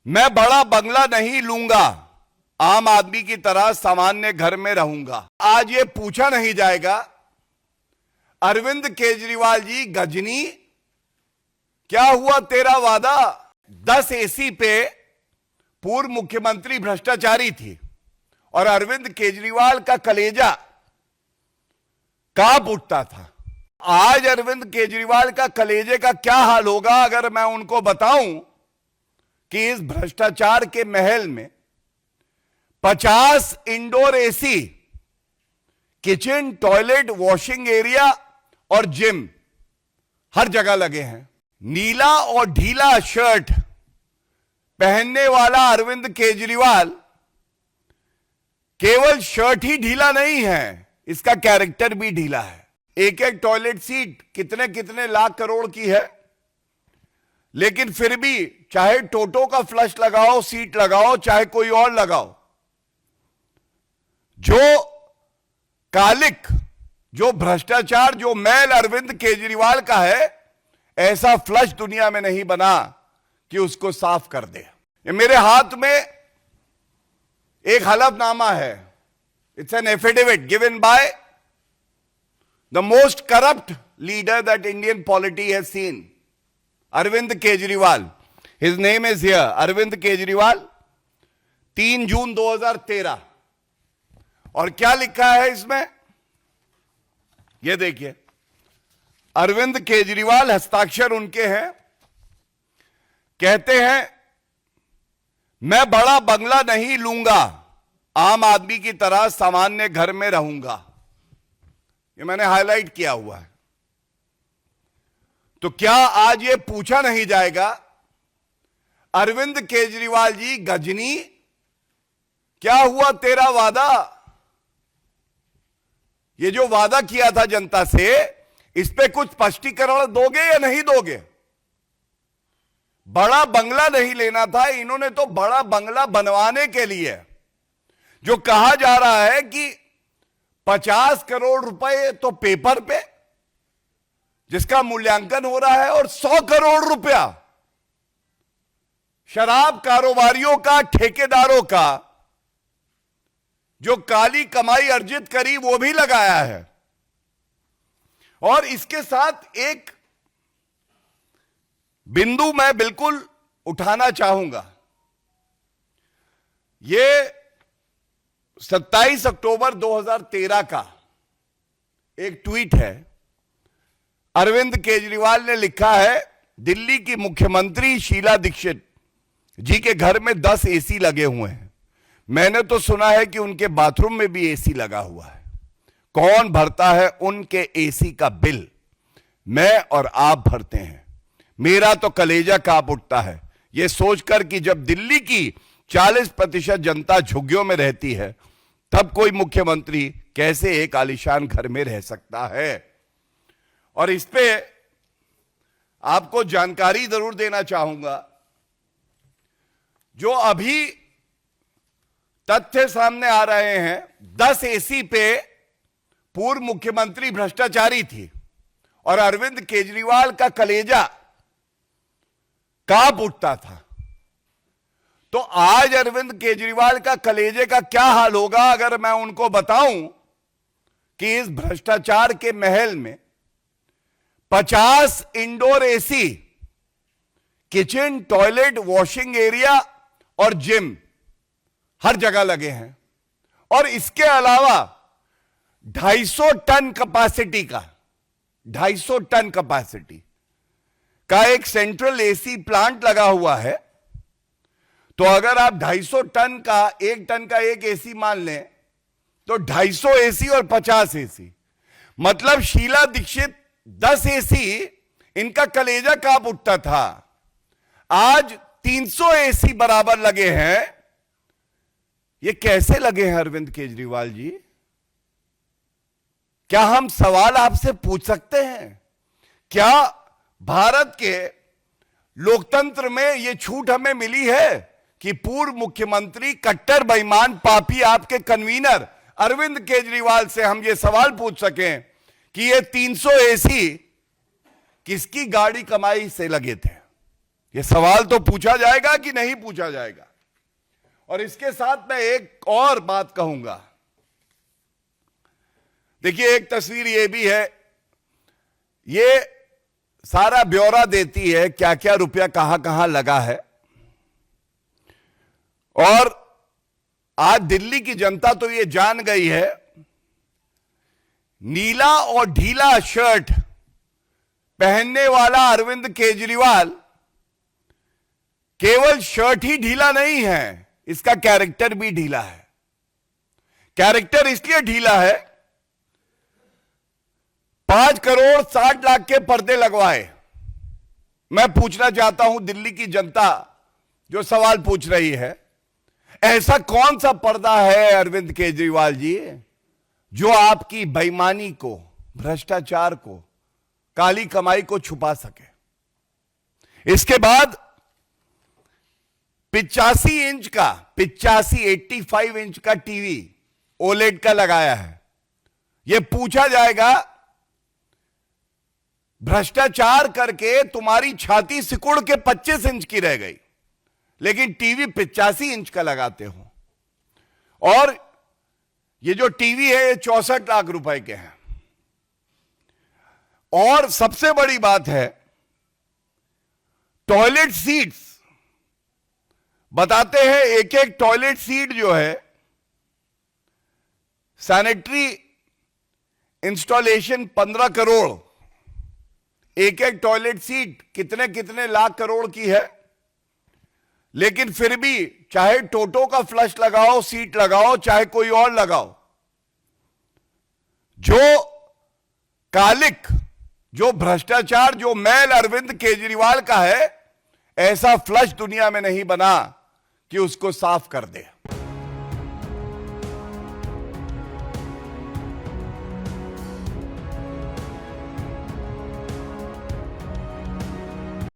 मैं बड़ा बंगला नहीं लूंगा, आम आदमी की तरह सामान्य घर में रहूंगा। आज ये पूछा नहीं जाएगा, अरविंद केजरीवाल जी गजनी, क्या हुआ तेरा वादा? 10 एसी पे पूर्व मुख्यमंत्री भ्रष्टाचारी थी और अरविंद केजरीवाल का कलेजा कांप उठता था। आज अरविंद केजरीवाल का कलेजे का क्या हाल होगा अगर मैं उनको बताऊं कि इस भ्रष्टाचार के महल में 50 indoor AC, kitchen, toilet, washing area और जिम हर जगह लगे हैं। नीला और ढीला शर्ट पहनने वाला अरविंद केजरीवाल केवल शर्ट ही ढीला नहीं है, इसका कैरेक्टर भी ढीला है। एक एक टॉयलेट सीट कितने कितने लाख करोड़ की है, लेकिन फिर भी चाहे टोटो का फ्लश लगाओ, सीट लगाओ, चाहे कोई और लगाओ, जो कालिक, जो भ्रष्टाचार, जो मैल अरविंद केजरीवाल का है, ऐसा फ्लश दुनिया में नहीं बना कि उसको साफ कर दे। ये मेरे हाथ में एक हलफनामा है। It's an affidavit given by the most corrupt leader that Indian polity has seen, Arvind Kejriwal. His name is here, Arvind Kejriwal, 3 June 2013। और क्या लिखा है इसमें, ये देखिए, अरविंद केजरीवाल, हस्ताक्षर उनके हैं। कहते हैं, मैं बड़ा बंगला नहीं लूंगा, आम आदमी की तरह सामान्य घर में रहूंगा। ये मैंने हाईलाइट किया हुआ है। तो क्या आज ये पूछा नहीं जाएगा, अरविंद केजरीवाल जी गजनी, क्या हुआ तेरा वादा? ये जो वादा किया था जनता से, इस पे कुछ स्पष्टीकरण दोगे या नहीं दोगे? बड़ा बंगला नहीं लेना था, इन्होंने तो बड़ा बंगला बनवाने के लिए, जो कहा जा रहा है कि 50 करोड़ रुपए तो पेपर पे जिसका मूल्यांकन हो रहा है, और 100 करोड़ रुपया शराब कारोबारियों का, ठेकेदारों का, जो काली कमाई अर्जित करी, वो भी लगाया है। और इसके साथ एक बिंदु मैं बिल्कुल उठाना चाहूंगा। ये 27 अक्टूबर 2013 का एक ट्वीट है। अरविंद केजरीवाल ने लिखा है, दिल्ली की मुख्यमंत्री शीला दीक्षित जी के घर में 10 एसी लगे हुए हैं। मैंने तो सुना है कि उनके बाथरूम में भी एसी लगा हुआ है। कौन भरता है उनके एसी का बिल? मैं और आप भरते हैं। मेरा तो कलेजा कांप उठता है यह सोचकर कि जब दिल्ली की 40% जनता झुग्गियों में रहती है, तब कोई मुख्यमंत्री कैसे एक आलीशान घर में रह सकता है। और इस पे आपको जानकारी जरूर देना चाहूंगा। जो अभी तथ्य सामने आ रहे हैं, 10 एसी पे पूर्व मुख्यमंत्री भ्रष्टाचारी थी और अरविंद केजरीवाल का कलेजा कांप उठता था। तो आज अरविंद केजरीवाल का कलेजे का क्या हाल होगा अगर मैं उनको बताऊं कि इस भ्रष्टाचार के महल में 50 indoor AC, kitchen, toilet, washing area और जिम हर जगह लगे हैं। और इसके अलावा 250 टन कैपेसिटी का, 250 टन कैपेसिटी का एक सेंट्रल एसी प्लांट लगा हुआ है। तो अगर आप 250 टन का, 1 टन का एक एसी मान लें, तो 250 एसी और 50 एसी, मतलब शीला दीक्षित 10 एसी, इनका कलेजा कांप उठता था। आज 300 एसी बराबर लगे हैं। ये कैसे लगे हैं अरविंद केजरीवाल जी? क्या हम सवाल आपसे पूछ सकते हैं? क्या भारत के लोकतंत्र में यह छूट हमें मिली है कि पूर्व मुख्यमंत्री, कट्टर बेईमान, पापी, आपके कन्वीनर अरविंद केजरीवाल से हम ये सवाल पूछ सकें कि ये 300 एसी किसकी गाड़ी कमाई से लगे थे? यह सवाल तो पूछा जाएगा कि नहीं पूछा जाएगा। और इसके साथ मैं एक और बात कहूंगा। देखिए, एक तस्वीर यह भी है, ये सारा ब्यौरा देती है क्या क्या रुपया कहां कहां लगा है। और आज दिल्ली की जनता तो ये जान गई है, नीला और ढीला शर्ट पहनने वाला अरविंद केजरीवाल केवल शर्ट ही ढीला नहीं है, इसका कैरेक्टर भी ढीला है। कैरेक्टर इसलिए ढीला है, 5 करोड़ 60 लाख के पर्दे लगवाए। मैं पूछना चाहता हूं दिल्ली की जनता जो सवाल पूछ रही है, ऐसा कौन सा पर्दा है अरविंद केजरीवाल जी जो आपकी बेईमानी को, भ्रष्टाचार को, काली कमाई को छुपा सके। इसके बाद 85 इंच का टीवी ओलेड का लगाया है। यह पूछा जाएगा, भ्रष्टाचार करके तुम्हारी छाती सिकुड़ के 25 इंच की रह गई, लेकिन टीवी 85 इंच का लगाते हो। और ये जो टीवी है ये 64 लाख रुपए के हैं। और सबसे बड़ी बात है, टॉयलेट सीट्स बताते हैं, एक एक टॉयलेट सीट जो है, सैनिटरी इंस्टॉलेशन 15 करोड़, एक एक टॉयलेट सीट कितने कितने लाख करोड़ की है। लेकिन फिर भी चाहे टोटो का फ्लश लगाओ, सीट लगाओ, चाहे कोई और लगाओ, जो कालिक, जो भ्रष्टाचार, जो मैल अरविंद केजरीवाल का है, ऐसा फ्लश दुनिया में नहीं बना कि उसको साफ कर दे।